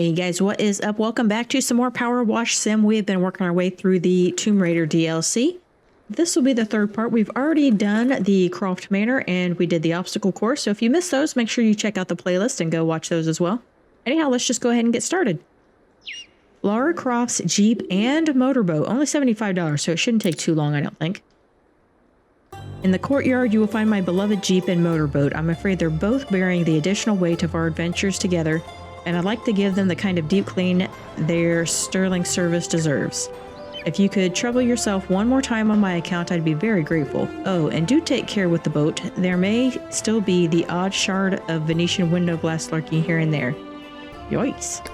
Hey guys, what is up? Welcome back to some more Powerwash Sim. We have been working our way through the Tomb Raider DLC. This will be the third part. We've already done the Croft Manor and we did the obstacle course. So if you missed those, make sure you check out the playlist and go watch those as well. Anyhow, let's just go ahead and get started. Lara Croft's Jeep and motorboat, only $75, so it shouldn't take too long, I don't think. In the courtyard, you will find my beloved Jeep and motorboat. I'm afraid they're both bearing the additional weight of our adventures together, and I'd like to give them the kind of deep clean their sterling service deserves. If you could trouble yourself one more time on my account, I'd be very grateful. Oh, and do take care with the boat. There may still be the odd shard of Venetian window glass lurking here and there. Yikes.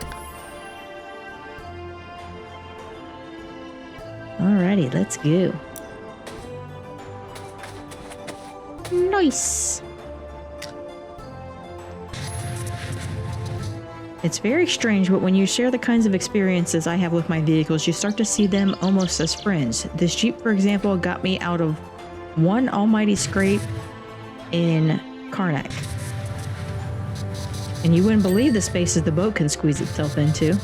Alrighty, let's go. Nice. It's very strange, but when you share the kinds of experiences I have with my vehicles, you start to see them almost as friends. This Jeep, for example, got me out of one almighty scrape in Karnak. And you wouldn't believe the spaces the boat can squeeze itself into.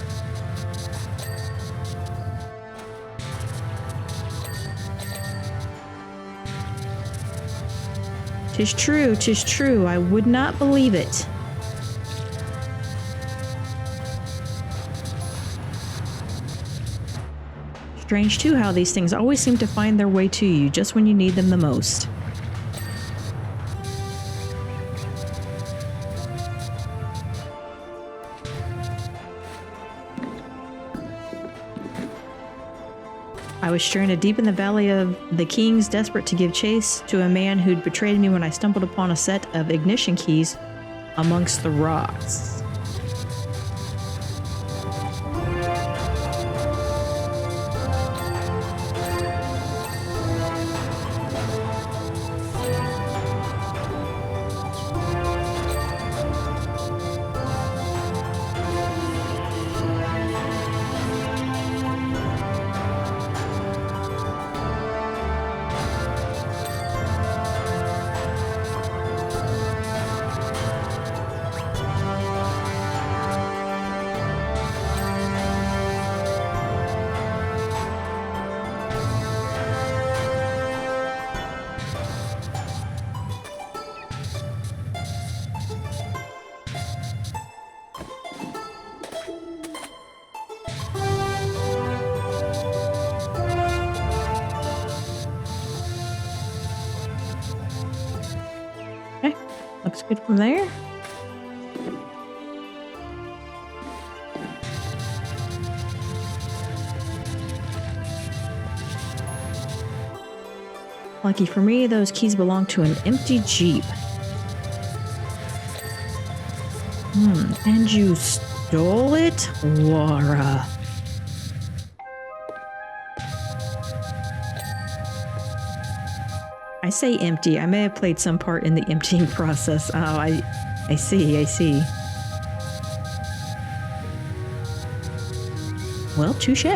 Tis true, I would not believe it. Strange too how these things always seem to find their way to you just when you need them the most. I was stranded deep in the Valley of the Kings, desperate to give chase to a man who'd betrayed me when I stumbled upon a set of ignition keys amongst the rocks. Looks good from there. Lucky for me, those keys belong to an empty Jeep. And you stole it? Lara. I say empty. I may have played some part in the emptying process. Oh, I see. Well, touche.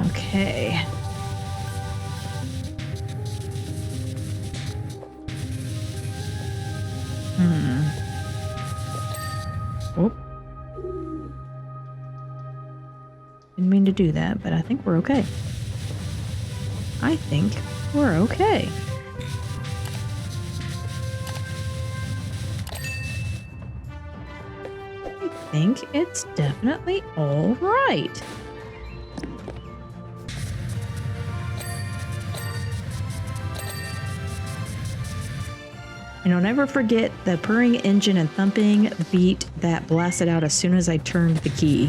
Okay. Oh. Didn't mean to do that, but I think we're okay. I think it's definitely all right. And I'll never forget the purring engine and thumping beat that blasted out as soon as I turned the key.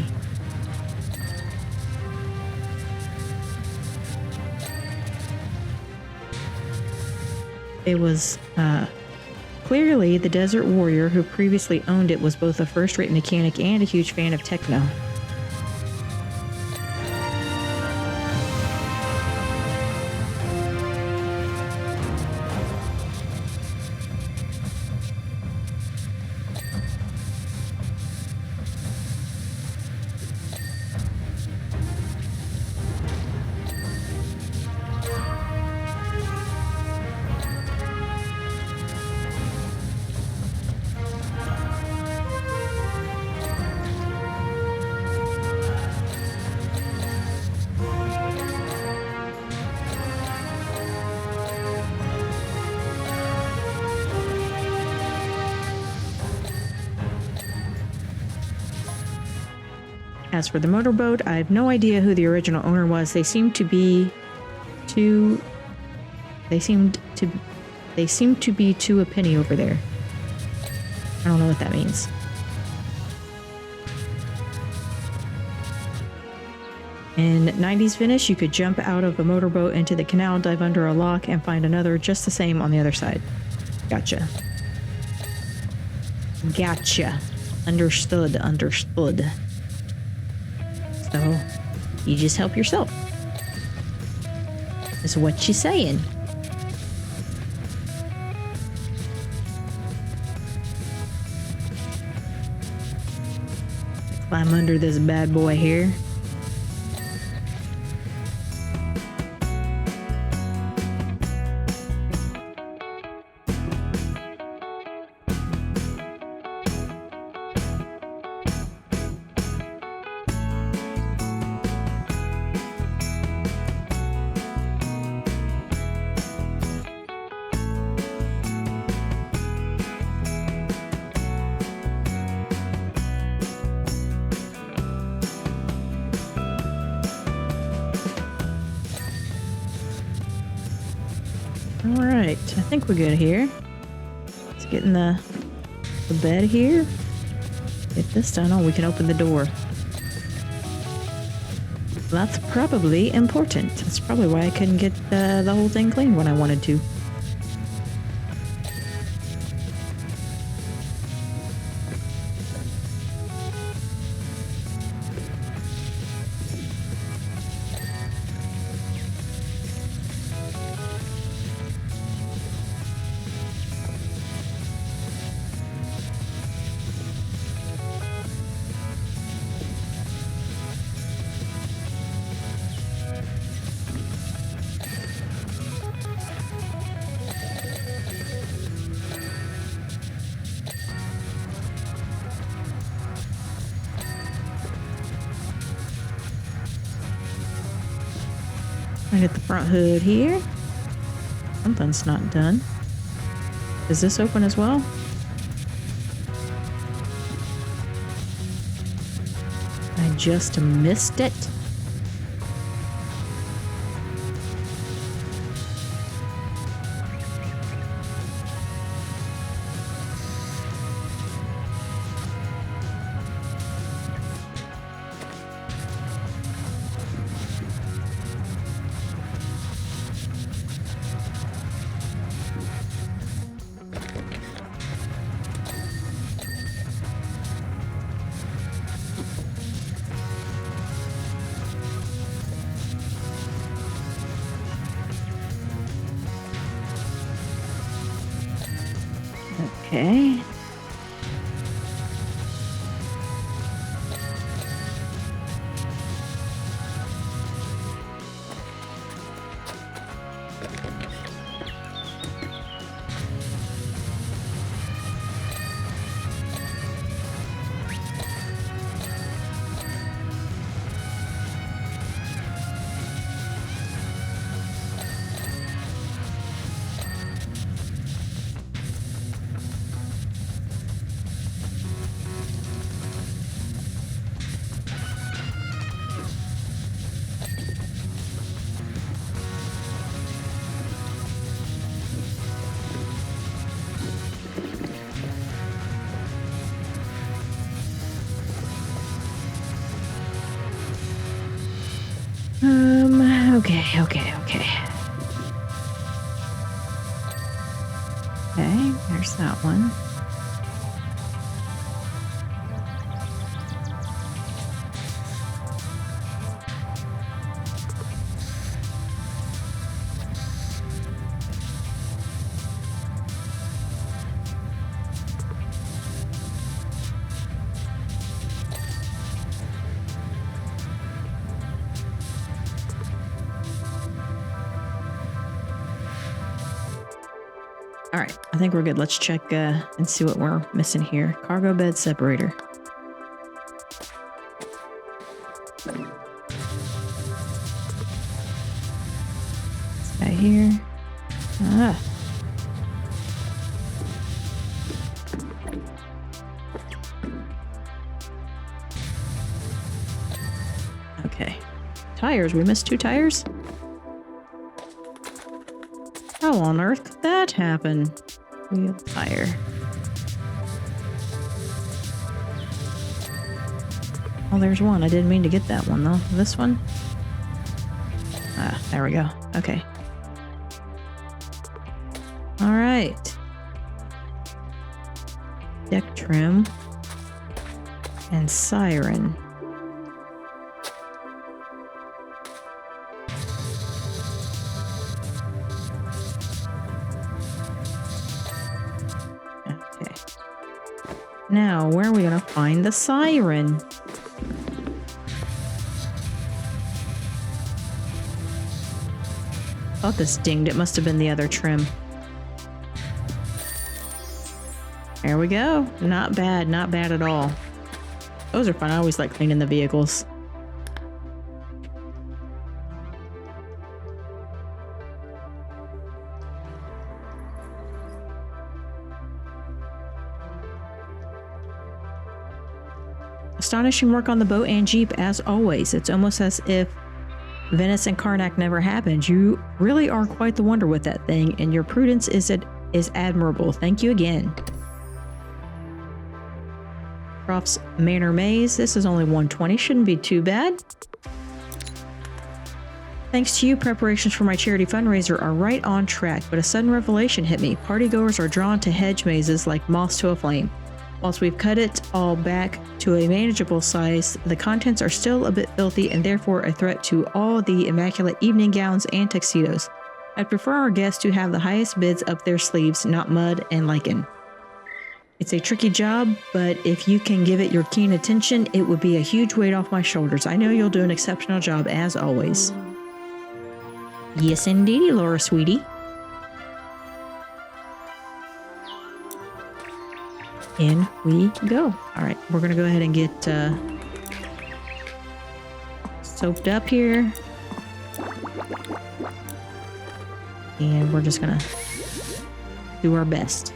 It was clearly the Desert Warrior who previously owned it was both a first-rate mechanic and a huge fan of techno. As for the motorboat, I have no idea who the original owner was. They seemed to be too a penny over there. I don't know what that means. In 90s Venice, you could jump out of a motorboat into the canal, dive under a lock, and find another just the same on the other side. Gotcha. Gotcha. Understood. So, you just help yourself. Is what she's saying. Climb under this bad boy here. Alright, I think we're good here. Let's get in the bed here. Get this done. Oh, we can open the door. That's probably important. That's probably why I couldn't get the whole thing cleaned when I wanted to. I get the front hood here. Something's not done. Is this open as well? I just missed it. Okay. Okay. Okay, there's that one. All right, I think we're good. Let's check and see what we're missing here. Cargo bed separator. This guy here. Ah. Okay. Tires. We missed 2 tires? How on earth could that happen? Wheel tire. Oh, there's one. I didn't mean to get that one, though. This one? Ah, there we go. Okay. All right. Deck trim. And siren. Now, where are we gonna find the siren? Thought this dinged. It must have been the other trim. There we go. Not bad. Not bad at all. Those are fun. I always like cleaning the vehicles. Astonishing work on the boat and Jeep as always. It's almost as if Venice and Karnak never happened. You really are quite the wonder with that thing, and your prudence is admirable. Thank you again. Croft's Manor Maze. This is only 120. Shouldn't be too bad. Thanks to you, preparations for my charity fundraiser are right on track, but a sudden revelation hit me. Partygoers are drawn to hedge mazes like moths to a flame. Whilst we've cut it all back to a manageable size, the contents are still a bit filthy and therefore a threat to all the immaculate evening gowns and tuxedos. I'd prefer our guests to have the highest bids up their sleeves, not mud and lichen. It's a tricky job, but if you can give it your keen attention, it would be a huge weight off my shoulders. I know you'll do an exceptional job as always. Yes, indeedy, Laura, sweetie. In we go. All right, we're gonna go ahead and get soaped up here. And we're just gonna do our best.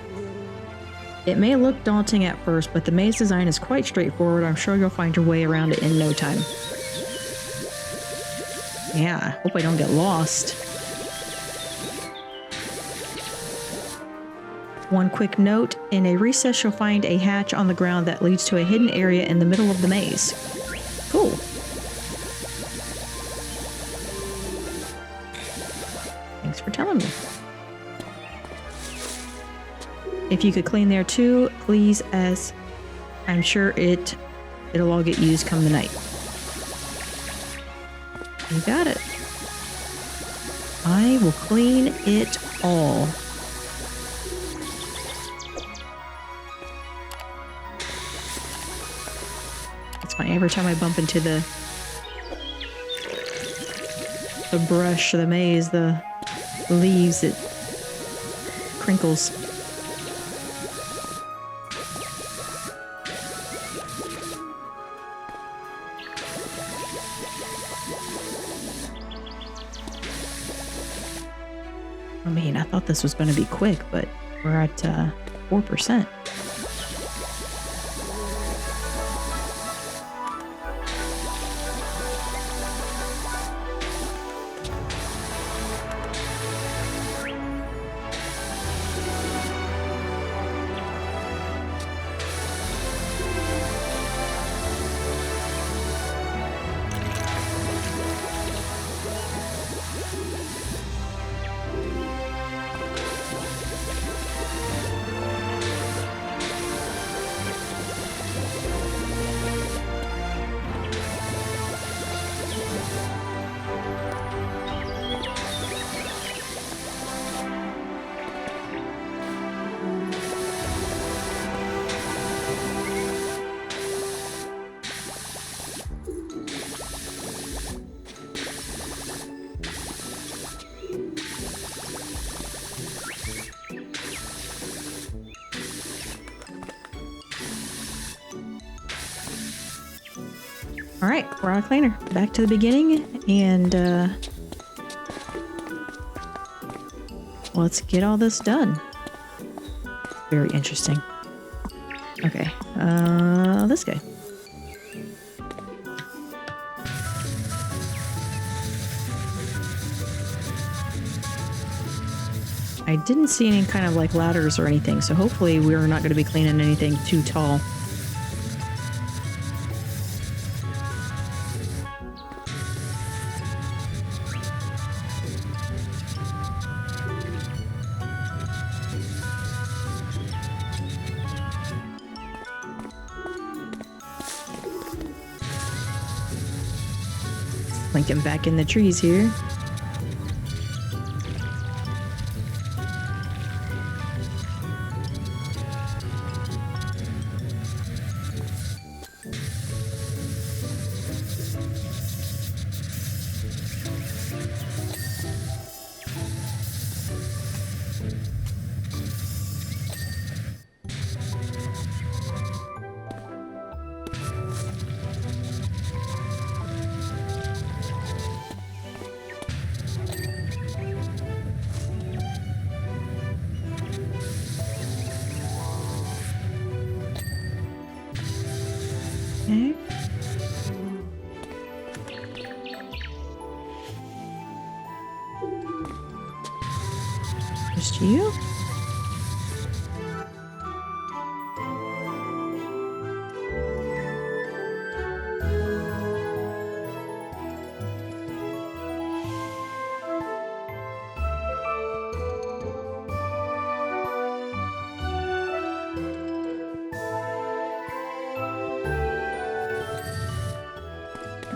It may look daunting at first, but the maze design is quite straightforward. I'm sure you'll find your way around it in no time. Yeah, I hope I don't get lost. One quick note, in a recess you'll find a hatch on the ground that leads to a hidden area in the middle of the maze. Cool. Thanks for telling me. If you could clean there too, please, as I'm sure it'll all get used come the night. You got it. I will clean it all. Every time I bump into the brush, the maze, the leaves, it crinkles. I mean, I thought this was going to be quick, but we're at 4%. All right, we're out of cleaner. Back to the beginning, and let's get all this done. Very interesting. Okay, this guy. I didn't see any kind of like ladders or anything, so hopefully we're not going to be cleaning anything too tall. Linking back in the trees here. Okay. Just you?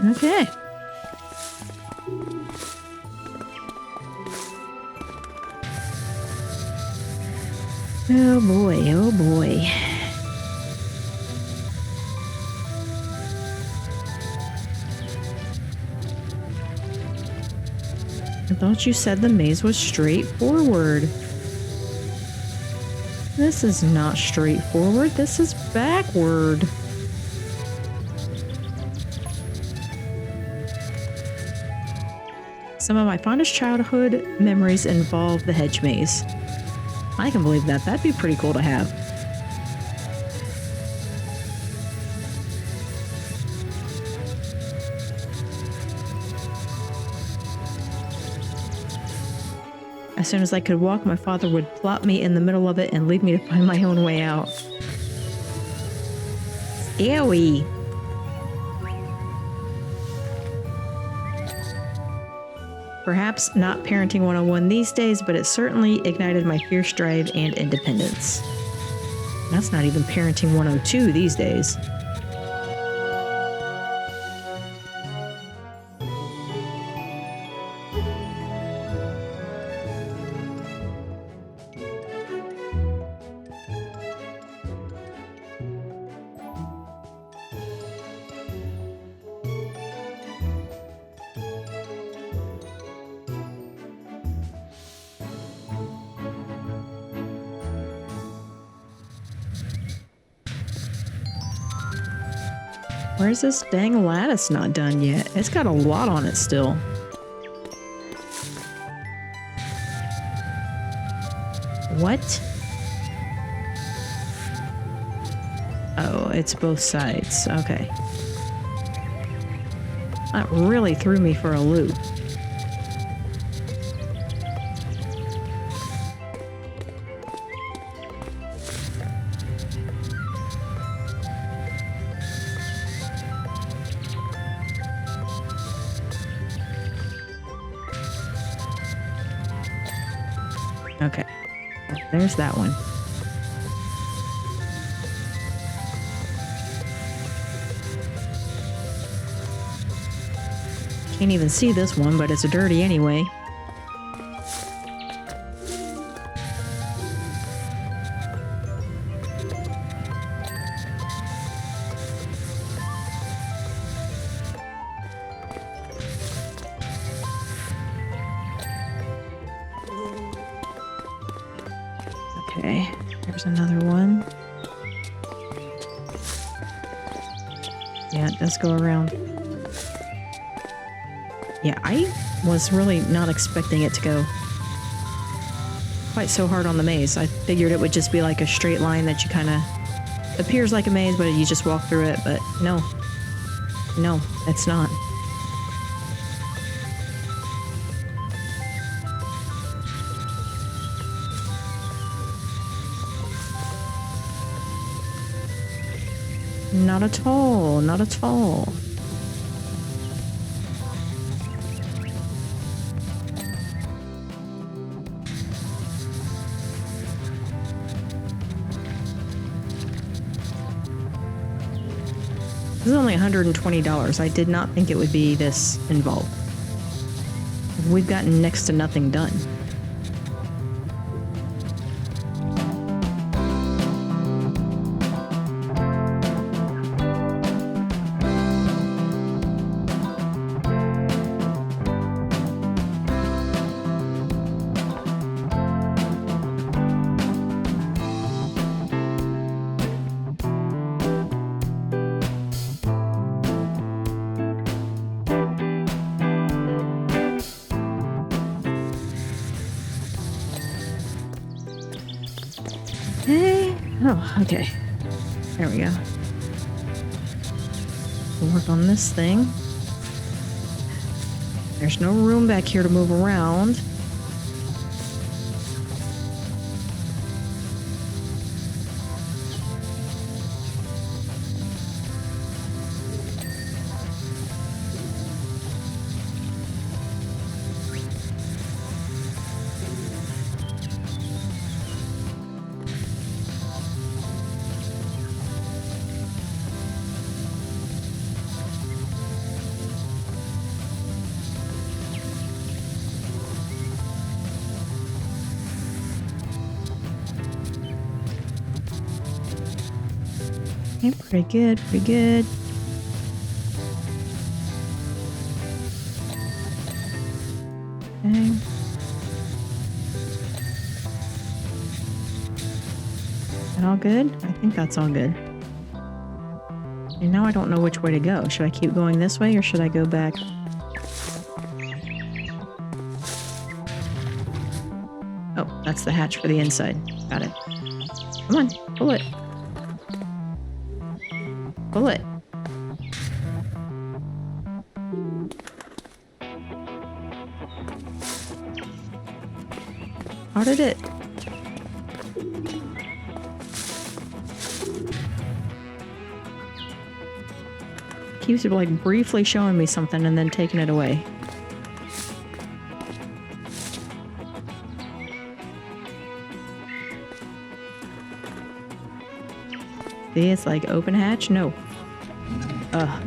Okay. Oh boy, oh boy. I thought you said the maze was straightforward. This is not straightforward, this is backward. Some of my fondest childhood memories involve the hedge maze. I can believe that. That'd be pretty cool to have. As soon as I could walk, my father would plop me in the middle of it and leave me to find my own way out. Scary. Perhaps not parenting 101 these days, but it certainly ignited my fierce drive and independence. That's not even parenting 102 these days. Where's this dang lattice not done yet? It's got a lot on it still. What? Oh, it's both sides. Okay. That really threw me for a loop. Okay, there's that one. Can't even see this one, but it's dirty anyway. Okay, there's another one. Yeah, it does go around. Yeah, I was really not expecting it to go quite so hard on the maze. I figured it would just be like a straight line that you kind of appears like a maze, but you just walk through it. But no, it's not. Not at all, not at all. This is only $120. I did not think it would be this involved. We've gotten next to nothing done. Oh, okay. There we go. We'll work on this thing. There's no room back here to move around. Okay, pretty good, pretty good. Okay. Is that all good? I think that's all good. And now I don't know which way to go. Should I keep going this way or should I go back? Oh, that's the hatch for the inside. Got it. Come on, pull it. Pull it. How did it? Keeps like briefly showing me something and then taking it away. See, it's like open hatch? No. Oh.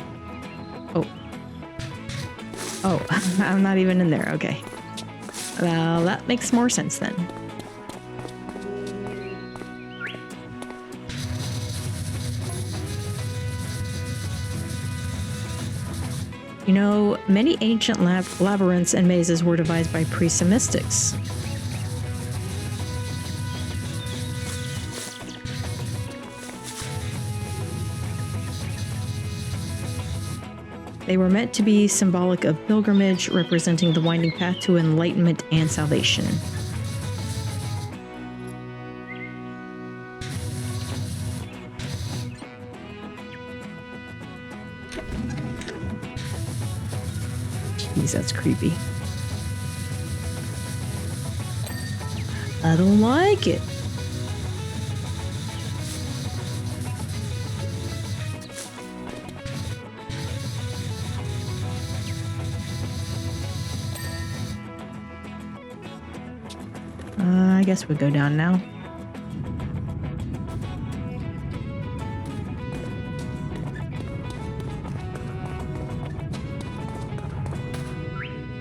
Oh, I'm not even in there. Okay. Well, that makes more sense then. You know, many ancient labyrinths and mazes were devised by priests and mystics. They were meant to be symbolic of pilgrimage, representing the winding path to enlightenment and salvation. Jeez, that's creepy. I don't like it. I guess we'll go down now.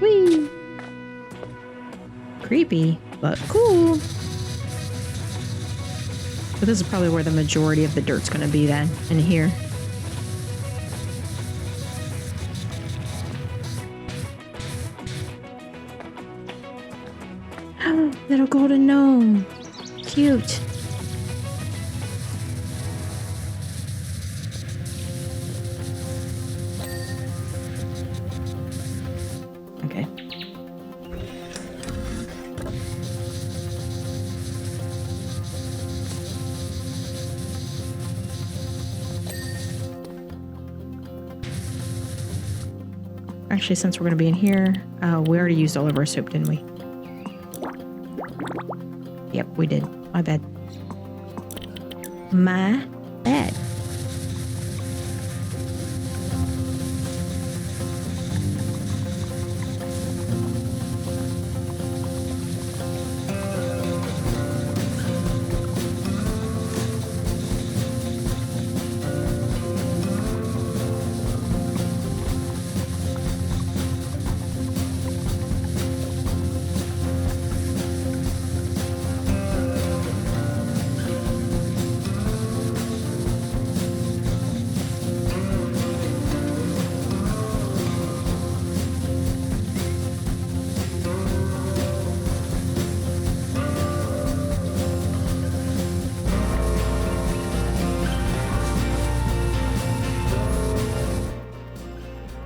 Whee! Creepy, but cool. So this is probably where the majority of the dirt's gonna be then, in here. Little golden gnome. Cute. Actually, since we're going to be in here, we already used all of our soap, didn't we? Yep, we did. My bad. My bad.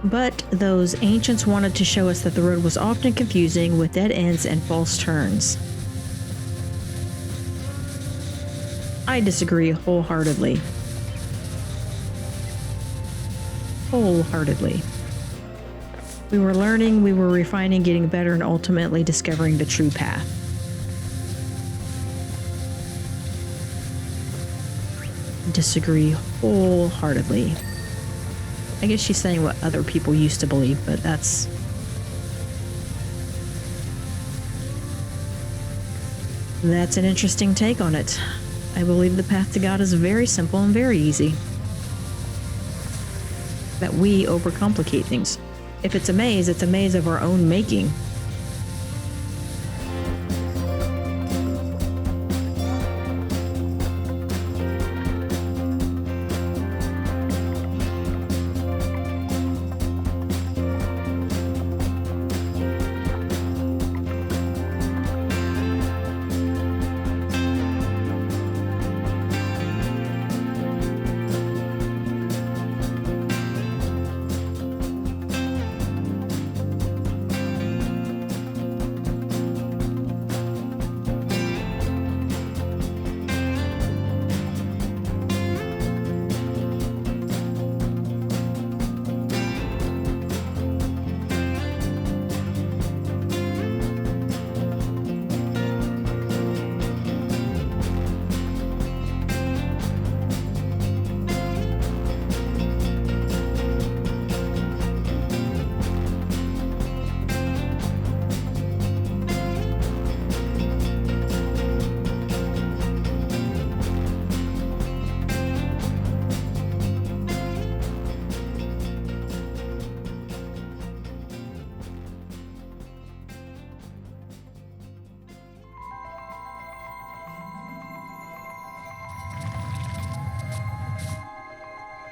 But those ancients wanted to show us that the road was often confusing with dead ends and false turns. I disagree wholeheartedly. Wholeheartedly. We were learning, we were refining, getting better, and ultimately discovering the true path. Disagree wholeheartedly. I guess she's saying what other people used to believe, but that's... That's an interesting take on it. I believe the path to God is very simple and very easy. That we overcomplicate things. If it's a maze of our own making.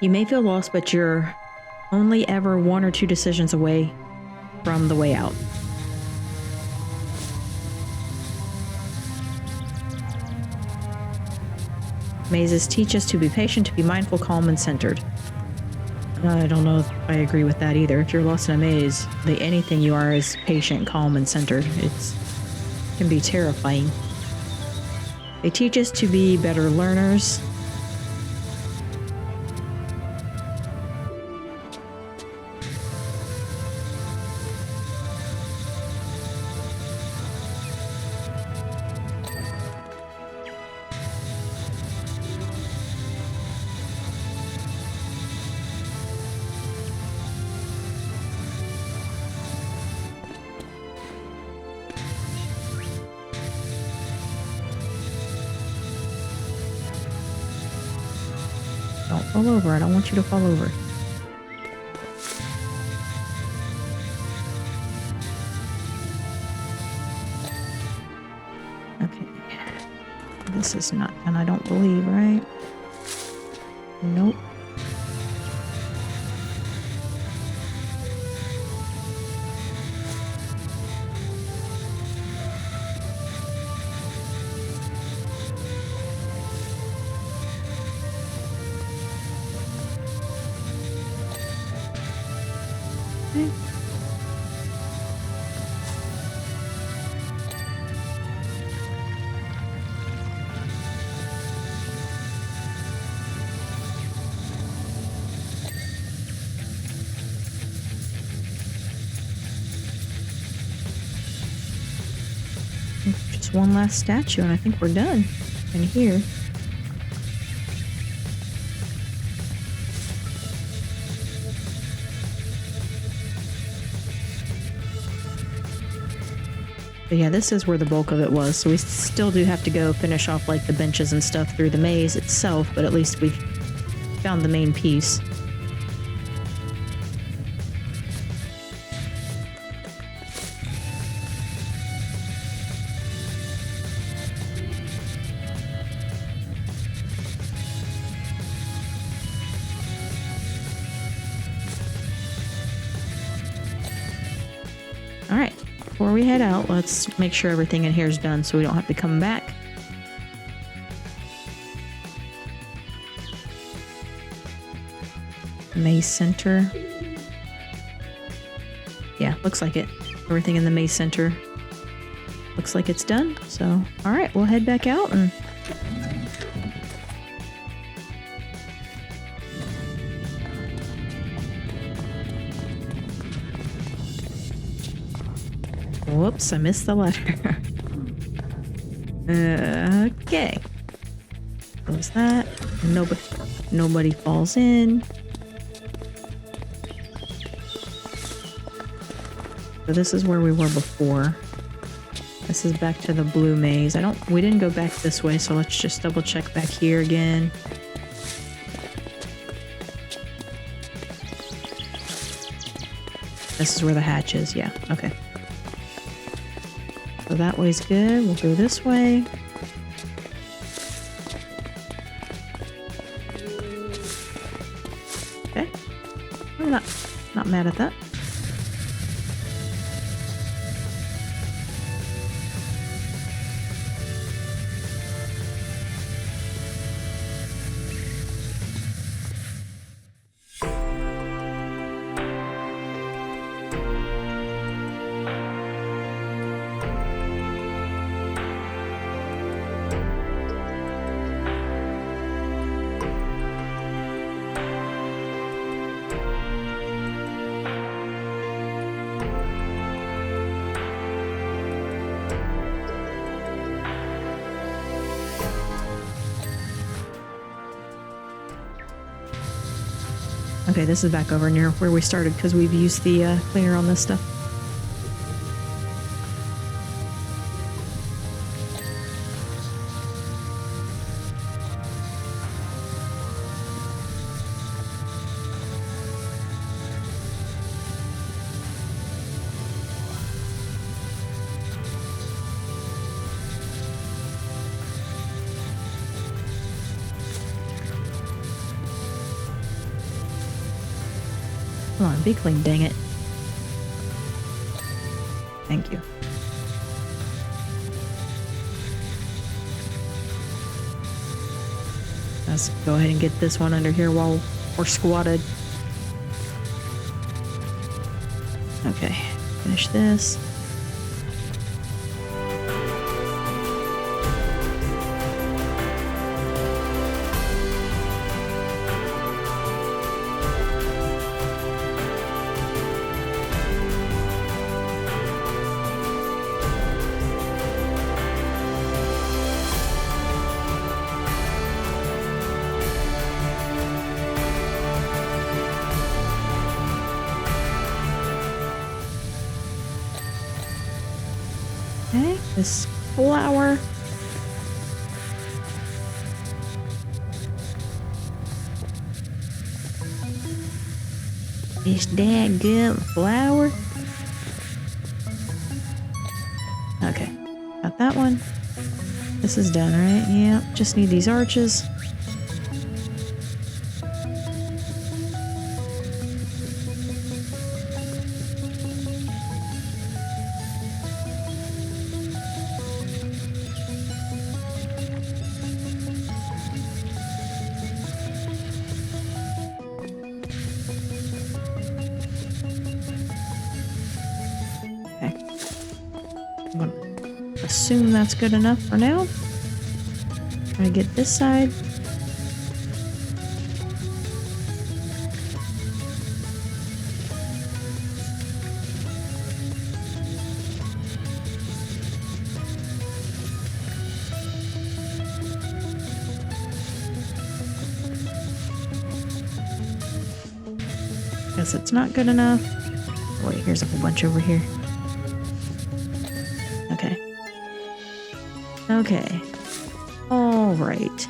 You may feel lost, but you're only ever 1 or 2 decisions away from the way out. Mazes teach us to be patient, to be mindful, calm, and centered. I don't know if I agree with that either. If you're lost in a maze, anything you are is patient, calm, and centered. It can be terrifying. They teach us to be better learners. Don't fall over. I don't want you to fall over. Okay. This is not done, I don't believe, right? Nope. just one last statue, and I think we're done in here. But yeah, this is where the bulk of it was, so we still do have to go finish off like the benches and stuff through the maze itself, but at least we found the main piece. All right. Before we head out, let's make sure everything in here is done so we don't have to come back. Maze center. Yeah, looks like it. Everything in the maze center looks like it's done. So, all right, we'll head back out and whoops, I missed the letter. Okay. Close that. Nobody falls in. So this is where we were before. This is back to the blue maze. We didn't go back this way, so let's just double check back here again. This is where the hatch is, yeah, okay. So that way's good. We'll go this way. Okay. I'm not mad at that. Okay, this is back over near where we started because we've used the cleaner on this stuff. Come on, be clean, dang it. Thank you. Let's go ahead and get this one under here while we're squatted. Okay, finish this. Okay, this flower. This dadgum flower. Okay, got that one. This is done, right? Yeah, just need these arches. Assume that's good enough for now. Try to get this side. Guess it's not good enough. Wait, here's a whole bunch over here. Okay. Okay. All right.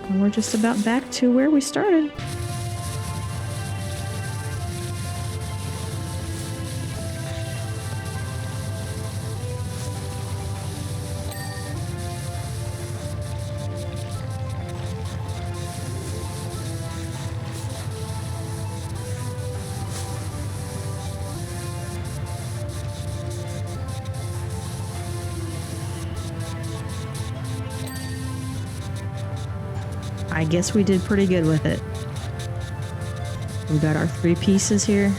And we're just about back to where we started. I guess we did pretty good with it. We got our 3 pieces here.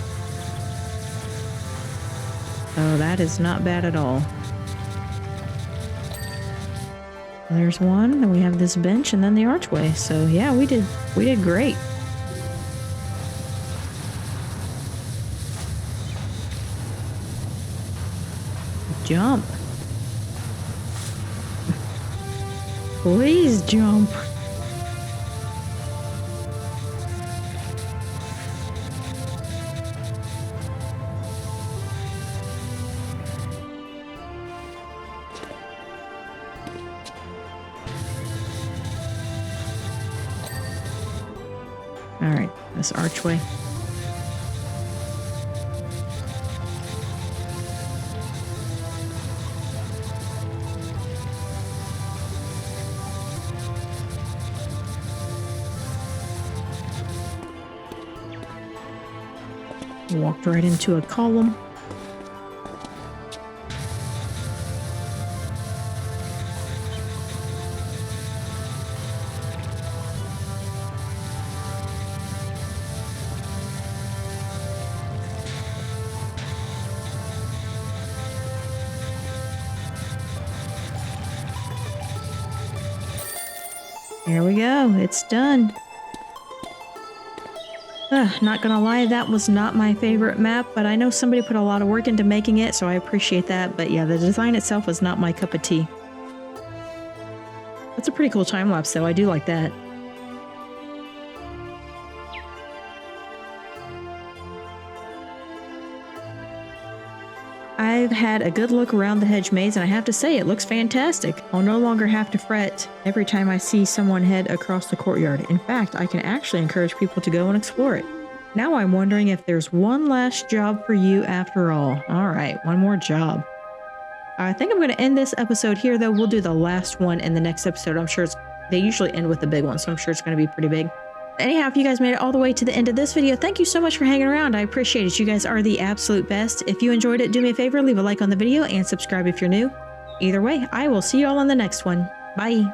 So that is not bad at all. There's one, then we have this bench and then the archway. So yeah, we did great. Jump. Please jump. All right, this archway. Walked right into a column. There we go. It's done. Not gonna lie, that was not my favorite map, but I know somebody put a lot of work into making it, so I appreciate that. But yeah, the design itself was not my cup of tea. That's a pretty cool time lapse, though. I do like that. I've had a good look around the hedge maze, and I have to say, it looks fantastic. I'll no longer have to fret every time I see someone head across the courtyard. In fact, I can actually encourage people to go and explore it. Now I'm wondering if there's one last job for you after all. All right, one more job. I think I'm going to end this episode here, though. We'll do the last one in the next episode. I'm sure they usually end with the big one, so I'm sure it's going to be pretty big. Anyhow, if you guys made it all the way to the end of this video, thank you so much for hanging around. I appreciate it. You guys are the absolute best. If you enjoyed it, do me a favor, leave a like on the video and subscribe if you're new. Either way, I will see you all on the next one. Bye.